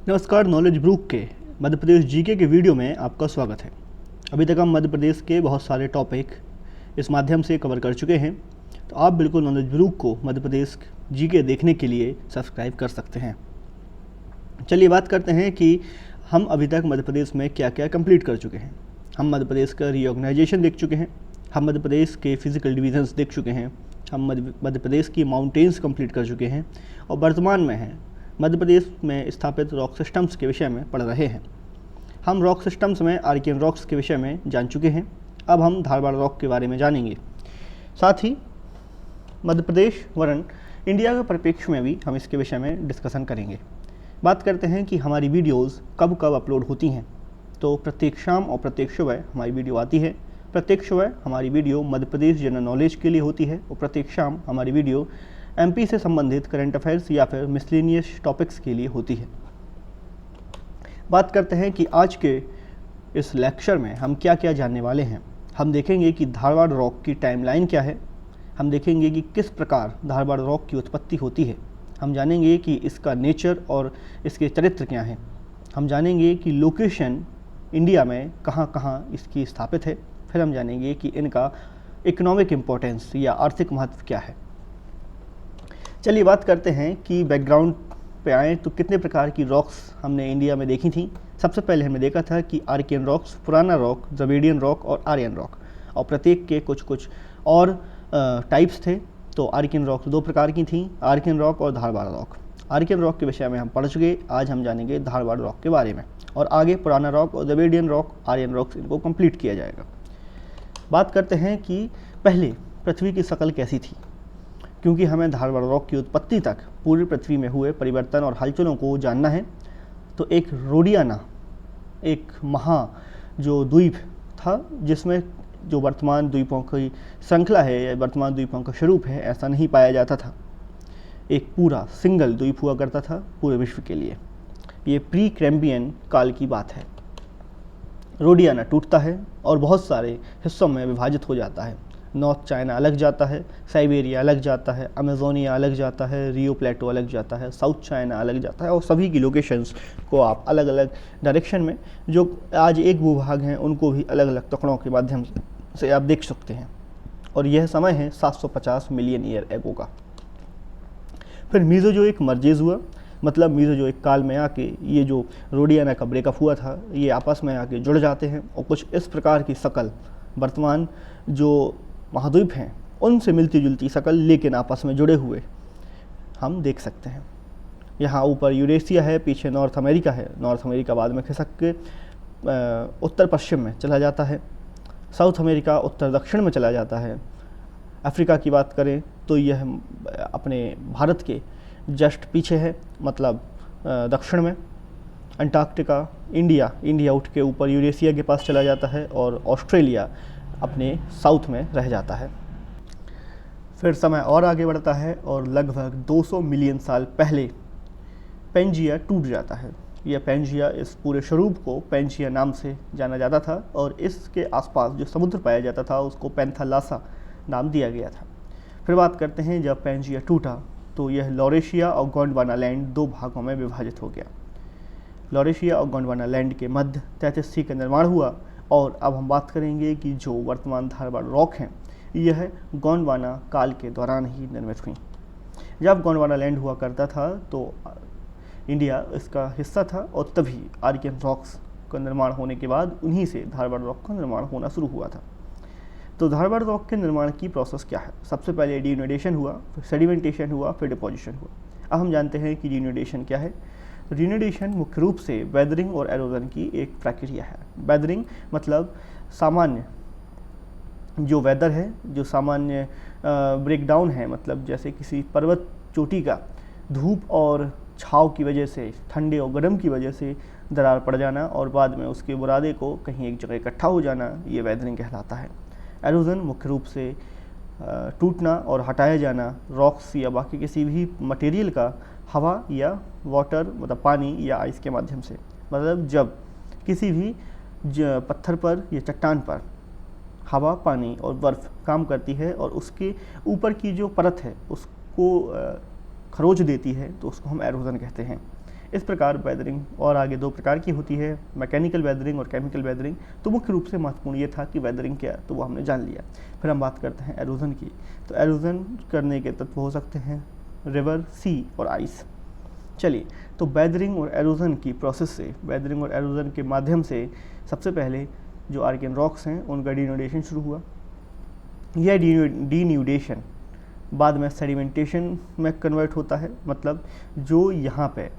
नमस्कार। Knowledge Brooke के Madhya Pradesh GK के वीडियो में आपका स्वागत है। अभी तक हम मध्य प्रदेश के बहुत सारे टॉपिक इस माध्यम से कवर कर चुके हैं, तो आप बिल्कुल नॉलेज ब्रूक को मध्य प्रदेश जीके देखने के लिए सब्सक्राइब कर सकते हैं। चलिए बात करते हैं कि हम अभी तक मध्य प्रदेश में क्या क्या कंप्लीट कर चुके हैं। हम मध्य प्रदेश का रीऑर्गेनाइजेशन देख चुके हैं, हम मध्य प्रदेश के फिजिकल डिवीजन्स देख चुके हैं, हम मध्य प्रदेश की माउंटेन्स कंप्लीट कर चुके हैं और वर्तमान में हैं मध्य प्रदेश में स्थापित रॉक सिस्टम्स के विषय में पढ़ रहे हैं। हम रॉक सिस्टम्स में आर्कियन रॉक्स के विषय में जान चुके हैं। अब हम धारवाड़ रॉक के बारे में जानेंगे। साथ ही मध्य प्रदेश वरन इंडिया के परिप्रेक्ष्य में भी हम इसके विषय में डिस्कशन करेंगे। बात करते हैं कि हमारी वीडियोज़ कब कब अपलोड होती हैं। तो प्रत्येक शाम और प्रत्येक सुबह हमारी वीडियो आती है। प्रत्येक सुबह हमारी video Madhya Pradesh general knowledge के लिए होती है और प्रत्येक शाम हमारी वीडियो एमपी से संबंधित करंट अफेयर्स या फिर मिसलेनियस टॉपिक्स के लिए होती है। बात करते हैं कि आज के इस लेक्चर में हम क्या क्या जानने वाले हैं। हम देखेंगे कि धारवाड़ रॉक की टाइमलाइन क्या है, हम देखेंगे कि किस प्रकार धारवाड़ रॉक की उत्पत्ति होती है, हम जानेंगे कि इसका नेचर और इसके चरित्र क्या हैं, हम जानेंगे कि लोकेशन इंडिया में कहाँ कहाँ इसकी स्थापित है, फिर हम जानेंगे कि इनका इकोनॉमिक इम्पोर्टेंस या आर्थिक महत्व क्या है। चलिए बात करते हैं कि बैकग्राउंड पे आएँ तो कितने प्रकार की रॉक्स हमने इंडिया में देखी थी। सबसे पहले हमने देखा था कि आर्कियन रॉक्स, पुराना रॉक, द्रविडियन रॉक और आर्यन रॉक, और प्रत्येक के कुछ कुछ और टाइप्स थे। तो आर्कियन रॉक्स दो प्रकार की थी, आर्कियन रॉक और धारवाड़ रॉक। आर्कियन रॉक के विषय में हम पढ़ चुके, आज हम जानेंगे धारवाड़ रॉक के बारे में और आगे पुराना रॉक और द्रविडियन रॉक, आर्यन रॉक्स, इनको कंप्लीट किया जाएगा। बात करते हैं कि पहले पृथ्वी की शक्ल कैसी थी, क्योंकि हमें धारवाड़ रॉक की उत्पत्ति तक पूरी पृथ्वी में हुए परिवर्तन और हलचलों को जानना है। तो एक रोडियाना, एक जो द्वीप था, जिसमें जो वर्तमान द्वीपों की श्रृंखला है या वर्तमान द्वीपों का स्वरूप है, ऐसा नहीं पाया जाता था। एक पूरा सिंगल द्वीप हुआ करता था पूरे विश्व के लिए। ये प्री कैम्ब्रियन काल की बात है। रोडियाना टूटता है और बहुत सारे हिस्सों में विभाजित हो जाता है। नॉर्थ चाइना अलग जाता है, साइबेरिया अलग जाता है, अमेजोनिया अलग जाता है, रियो प्लेटो अलग जाता है, साउथ चाइना अलग जाता है, और सभी की लोकेशंस को आप अलग अलग डायरेक्शन में जो आज एक भूभाग हैं उनको भी अलग अलग टुकड़ों के माध्यम से आप देख सकते हैं। और यह समय है 750 मिलियन ईयर एगो का। फिर मीज़ोजोइक मर्जेज हुआ, मतलब मीज़ोजोइक काल में आके ये जो रोडियाना का ब्रेकअप हुआ था, ये आपस में आके जुड़ जाते हैं और कुछ इस प्रकार की शक्ल वर्तमान जो महाद्वीप हैं उनसे मिलती जुलती शक्ल, लेकिन आपस में जुड़े हुए हम देख सकते हैं। यहाँ ऊपर यूरेशिया है, पीछे नॉर्थ अमेरिका है। नॉर्थ अमेरिका बाद में खिसक के उत्तर पश्चिम में चला जाता है, साउथ अमेरिका उत्तर दक्षिण में चला जाता है। अफ्रीका की बात करें तो यह अपने भारत के जस्ट पीछे है, मतलब दक्षिण में। अंटार्कटिका, इंडिया उठ के ऊपर यूरेशिया के पास चला जाता है और ऑस्ट्रेलिया अपने साउथ में रह जाता है। फिर समय और आगे बढ़ता है और लगभग 200 मिलियन साल पहले पेंजिया टूट जाता है। यह पेंजिया, इस पूरे स्वरूप को पेंजिया नाम से जाना जाता था और इसके आसपास जो समुद्र पाया जाता था उसको पैंथालासा नाम दिया गया था। फिर बात करते हैं जब पेंजिया टूटा तो यह लॉरेशिया और गोंडवाना लैंड दो भागों में विभाजित हो गया। लॉरेशिया और गोंडवाना लैंड के मध्य 33C का निर्माण हुआ। और अब हम बात करेंगे कि जो वर्तमान धारवाड़ रॉक हैं यह गोंडवाना काल के दौरान ही निर्मित हुई। जब गोंडवाना लैंड हुआ करता था तो इंडिया इसका हिस्सा था और तभी आर्कियन रॉक्स का निर्माण होने के बाद उन्हीं से धारवाड़ रॉक का निर्माण होना शुरू हुआ था। तो धारवाड़ रॉक के निर्माण की प्रोसेस क्या है? सबसे पहले डिनोडेशन हुआ, फिर सेडिमेंटेशन हुआ, फिर डिपोजिशन हुआ। अब हम जानते हैं कि डिनोडेशन क्या है। डिनोडेशन मुख्य रूप से वेदरिंग और एरोजन की एक प्रक्रिया है। वेदरिंग मतलब सामान्य जो वेदर है, जो सामान्य ब्रेकडाउन है, मतलब जैसे किसी पर्वत चोटी का धूप और छाव की वजह से, ठंडे और गर्म की वजह से दरार पड़ जाना और बाद में उसके बुरादे को कहीं एक जगह इकट्ठा हो जाना, ये वेदरिंग कहलाता है। एरोजन मुख्य रूप से टूटना और हटाया जाना रॉक्स या बाकी किसी भी मटेरियल का हवा या वाटर, मतलब पानी या आइस के माध्यम से। मतलब जब किसी भी पत्थर पर या चट्टान पर हवा, पानी और बर्फ़ काम करती है और उसके ऊपर की जो परत है उसको खरोच देती है, तो उसको हम एरोजन कहते हैं। इस प्रकार वेदरिंग और आगे दो प्रकार की होती है, मैकेनिकल वेदरिंग और केमिकल वेदरिंग। तो मुख्य रूप से महत्वपूर्ण ये था कि वेदरिंग क्या है, तो वो हमने जान लिया। फिर हम बात करते हैं एरोजन की। तो एरोजन करने के तत्व हो सकते हैं रिवर, सी और आइस। चलिए, तो वेदरिंग और एरोजन की प्रोसेस से, वेदरिंग और एरोजन के माध्यम से सबसे पहले जो आर्कियन रॉक्स हैं उनका डिन्यूडेशन शुरू हुआ। यह डिन्यूडेशन बाद में सेडिमेंटेशन में कन्वर्ट होता है। मतलब जो यहाँ पे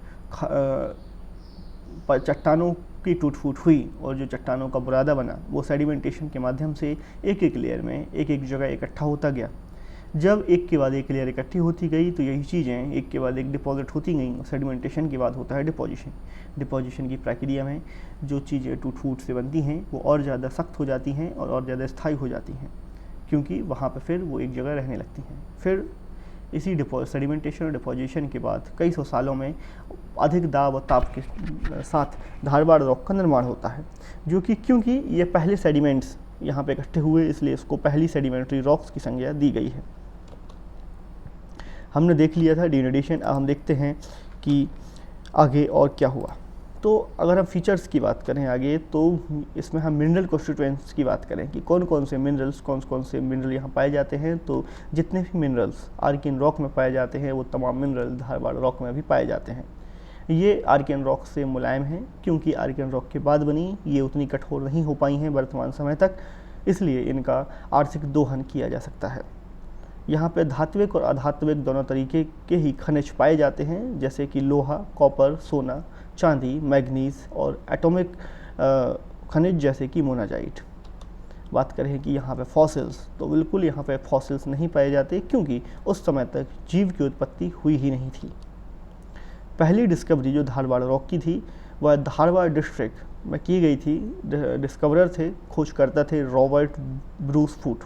चट्टानों की टूट फूट हुई और जो चट्टानों का बुरादा बना, वो सेडिमेंटेशन के माध्यम से एक एक लेयर में एक एक जगह इकट्ठा होता गया। जब एक के बाद एक लेयर इकट्ठी होती गई तो यही चीज़ें एक के बाद एक डिपॉजिट होती गई। सेडिमेंटेशन के बाद होता है डिपोजिशन। डिपोजिशन की प्रक्रिया में जो चीज़ें टूट फूट से बनती हैं वो और ज़्यादा सख्त हो जाती हैं और ज़्यादा स्थायी हो जाती हैं, क्योंकि वहाँ पर फिर वो एक जगह रहने लगती हैं। फिर इसी सेडिमेंटेशन और डिपोजिशन के बाद कई सौ सालों में अधिक दाब और ताप के साथ धारवाड़ रॉक का निर्माण होता है, जो कि क्योंकि ये पहले सेडिमेंट्स यहाँ पे इकट्ठे हुए इसलिए इसको पहली सेडिमेंट्री रॉक्स की संज्ञा दी गई है। हमने देख लिया था डिनोडेशन। अब हम देखते हैं कि आगे और क्या हुआ। तो अगर हम फीचर्स की बात करें आगे, तो इसमें हम मिनरल कॉन्स्टिट्यूएंट्स की बात करें कि कौन कौन से मिनरल यहाँ पाए जाते हैं। तो जितने भी मिनरल्स आर्कियन रॉक में पाए जाते हैं वो तमाम मिनरल धारवाड़ रॉक में भी पाए जाते हैं। ये आर्कियन रॉक से मुलायम हैं, क्योंकि आर्कियन रॉक के बाद बनी ये उतनी कठोर नहीं हो पाई हैं वर्तमान समय तक, इसलिए इनका आर्थिक दोहन किया जा सकता है। यहाँ पे धात्विक और अधात्विक दोनों तरीके के ही खनिज पाए जाते हैं, जैसे कि लोहा, कॉपर, सोना, चांदी, मैग्नीज और एटॉमिक खनिज जैसे कि मोनाजाइट। बात करें कि यहाँ पे फॉसिल्स, तो बिल्कुल यहाँ पे फॉसिल्स नहीं पाए जाते, क्योंकि उस समय तक जीव की उत्पत्ति हुई ही नहीं थी। पहली डिस्कवरी जो धारवाड़ रॉक की थी वह धारवाड़ डिस्ट्रिक्ट में की गई थी। डिस्कवरर थे, खोजकर्ता थे रॉबर्ट ब्रूस फूट,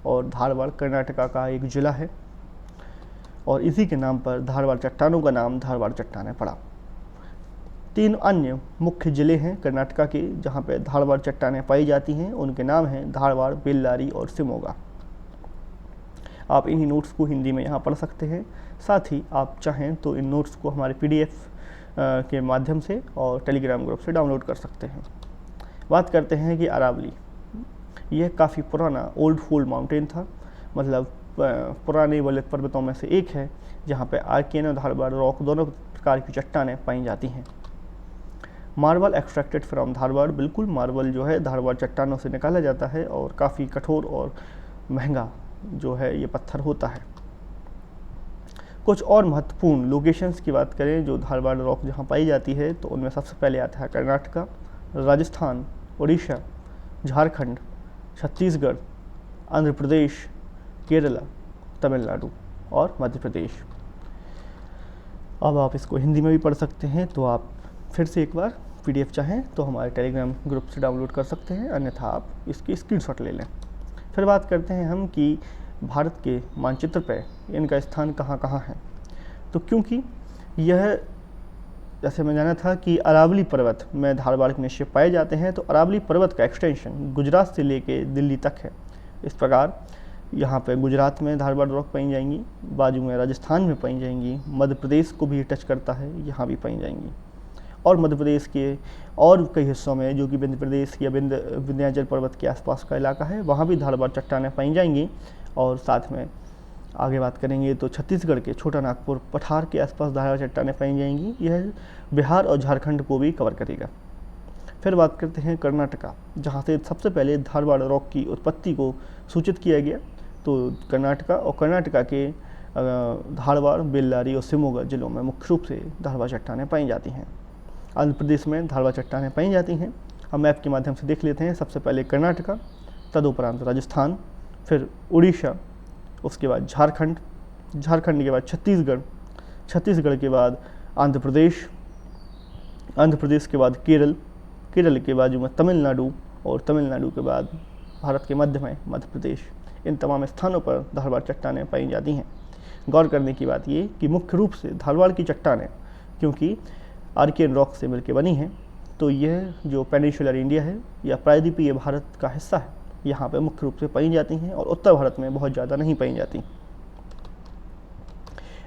और धारवाड़ कर्नाटका का एक जिला है और इसी के नाम पर धारवाड़ चट्टानों का नाम धारवाड़ चट्टानें पड़ा। 3 अन्य मुख्य जिले हैं कर्नाटका के जहाँ पे धारवाड़ चट्टानें पाई जाती हैं, उनके नाम हैं धारवाड़, बेल्लारी और शिमोगा। आप इन्हीं नोट्स को हिंदी में यहाँ पढ़ सकते हैं। साथ ही आप चाहें तो इन नोट्स को हमारे PDF के माध्यम से और टेलीग्राम ग्रुप से डाउनलोड कर सकते हैं। बात करते हैं कि अरावली, यह काफ़ी पुराना ओल्ड फोल्ड माउंटेन था, मतलब पुराने वलित पर्वतों में से एक है जहाँ पे आर्कियन और धारवाड़ रॉक दोनों प्रकार की चट्टानें पाई जाती हैं। मार्बल एक्सट्रैक्टेड फ्रॉम धारवाड़, बिल्कुल मार्बल जो है धारवाड़ चट्टानों से निकाला जाता है और काफ़ी कठोर और महंगा जो है ये पत्थर होता है। कुछ और महत्वपूर्ण लोकेशंस की बात करें जो धारवाड़ रॉक जहाँ पाई जाती है, तो उनमें सबसे पहले आता है कर्नाटका, राजस्थान, उड़ीसा, झारखंड, छत्तीसगढ़, आंध्र प्रदेश, केरला, तमिलनाडु और मध्य प्रदेश। अब आप इसको हिंदी में भी पढ़ सकते हैं, तो आप फिर से एक बार PDF चाहें तो हमारे टेलीग्राम ग्रुप से डाउनलोड कर सकते हैं, अन्यथा आप इसकी स्क्रीनशॉट ले लें। फिर बात करते हैं हम कि भारत के मानचित्र पे इनका स्थान कहाँ कहाँ है। तो क्योंकि यह, जैसे मैं जाना था कि अरावली पर्वत में धारवाड़ के निश्चय पाए जाते हैं, तो अरावली पर्वत का एक्सटेंशन गुजरात से लेके दिल्ली तक है। इस प्रकार यहाँ पे गुजरात में धारवाड़ रॉक पाई जाएंगी, बाजू में राजस्थान में पाई जाएंगी, मध्य प्रदेश को भी टच करता है, यहाँ भी पाई जाएंगी, और मध्य प्रदेश के और कई हिस्सों में जो कि विंध्य प्रदेश या विंध्याचल पर्वत के आसपास का इलाका है, वहाँ भी धारवाड़ चट्टानें पाई जाएंगी। और साथ में आगे बात करेंगे तो छत्तीसगढ़ के छोटा नागपुर पठार के आसपास धारवाड़ चट्टानें पाई जाएंगी। यह बिहार और झारखंड को भी कवर करेगा। फिर बात करते हैं कर्नाटका, जहाँ से सबसे पहले धारवाड़ रॉक की उत्पत्ति को सूचित किया गया। तो कर्नाटका के धारवाड़, बेल्लारी और शिमोगा जिलों में मुख्य रूप से धारवाड़ चट्टानें पाई जाती हैं। आंध्र प्रदेश में धारवाड़ चट्टानें पाई जाती हैं। हम मैप के माध्यम से देख लेते हैं। सबसे पहले कर्नाटका, तदुपरांत राजस्थान, फिर उड़ीसा, उसके बाद झारखंड, झारखंड के बाद छत्तीसगढ़, छत्तीसगढ़ के बाद आंध्र प्रदेश, आंध्र प्रदेश के बाद केरल, केरल के बाजू में तमिलनाडु, और तमिलनाडु के बाद भारत के मध्य में मध्य प्रदेश। इन तमाम स्थानों पर धारवाड़ चट्टानें पाई जाती हैं। गौर करने की बात ये कि मुख्य रूप से धारवाड़ की चट्टानें क्योंकि आर्कियन रॉक से मिलकर बनी हैं, तो यह जो पेनिनसुलर इंडिया है या प्रायद्वीपीय भारत का हिस्सा है, यहाँ पे मुख्य रूप से पाई जाती हैं और उत्तर भारत में बहुत ज़्यादा नहीं पाई जाती।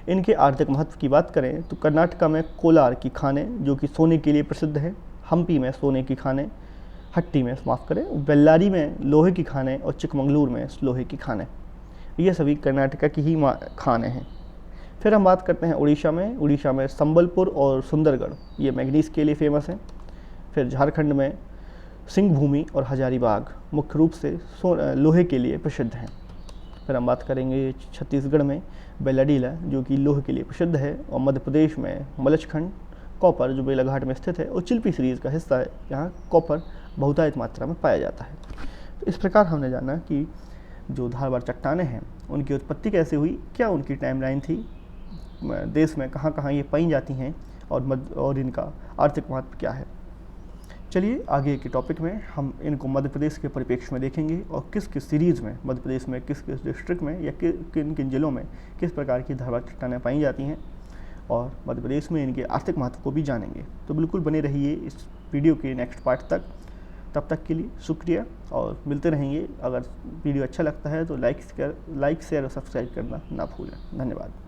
इनके आर्थिक महत्व की बात करें तो कर्नाटका में कोलार की खानें जो कि सोने के लिए प्रसिद्ध है, हम्पी में सोने की खानें, हट्टी में माफ़ करें, बेल्लारी में लोहे की खानें और चिकमंगलूर में लोहे की खानें, ये सभी कर्नाटका की ही खानें हैं। फिर हम बात करते हैं उड़ीसा में संबलपुर और सुंदरगढ़ ये मैग्नीज़ के लिए फेमस हैं। फिर झारखंड में सिंहभूमि और हजारीबाग मुख्य रूप से लोहे के लिए प्रसिद्ध हैं। फिर हम बात करेंगे छत्तीसगढ़ में बेलाडीला जो कि लोहे के लिए प्रसिद्ध है, और मध्य प्रदेश में मलचखंड कॉपर जो बेलाघाट में स्थित है और चिल्पी सीरीज़ का हिस्सा है, यहाँ कॉपर बहुतायत मात्रा में पाया जाता है। तो इस प्रकार हमने जाना कि जो धारवाड़ चट्टानें हैं उनकी उत्पत्ति कैसे हुई, क्या उनकी टाइमलाइन थी, देश में कहाँ कहाँ ये पाई जाती हैं, और इनका आर्थिक महत्व क्या है। चलिए आगे के टॉपिक में हम इनको मध्य प्रदेश के परिप्रेक्ष्य में देखेंगे और किस किस सीरीज़ में मध्य प्रदेश में किस किस डिस्ट्रिक्ट में या किन किन जिलों में किस प्रकार की धारवाड़ चट्टानें पाई जाती हैं, और मध्य प्रदेश में इनके आर्थिक महत्व को भी जानेंगे। तो बिल्कुल बने रहिए इस वीडियो के नेक्स्ट पार्ट तक। तब तक के लिए शुक्रिया और मिलते रहेंगे। अगर वीडियो अच्छा लगता है तो लाइक शेयर और सब्सक्राइब करना ना भूलें। धन्यवाद।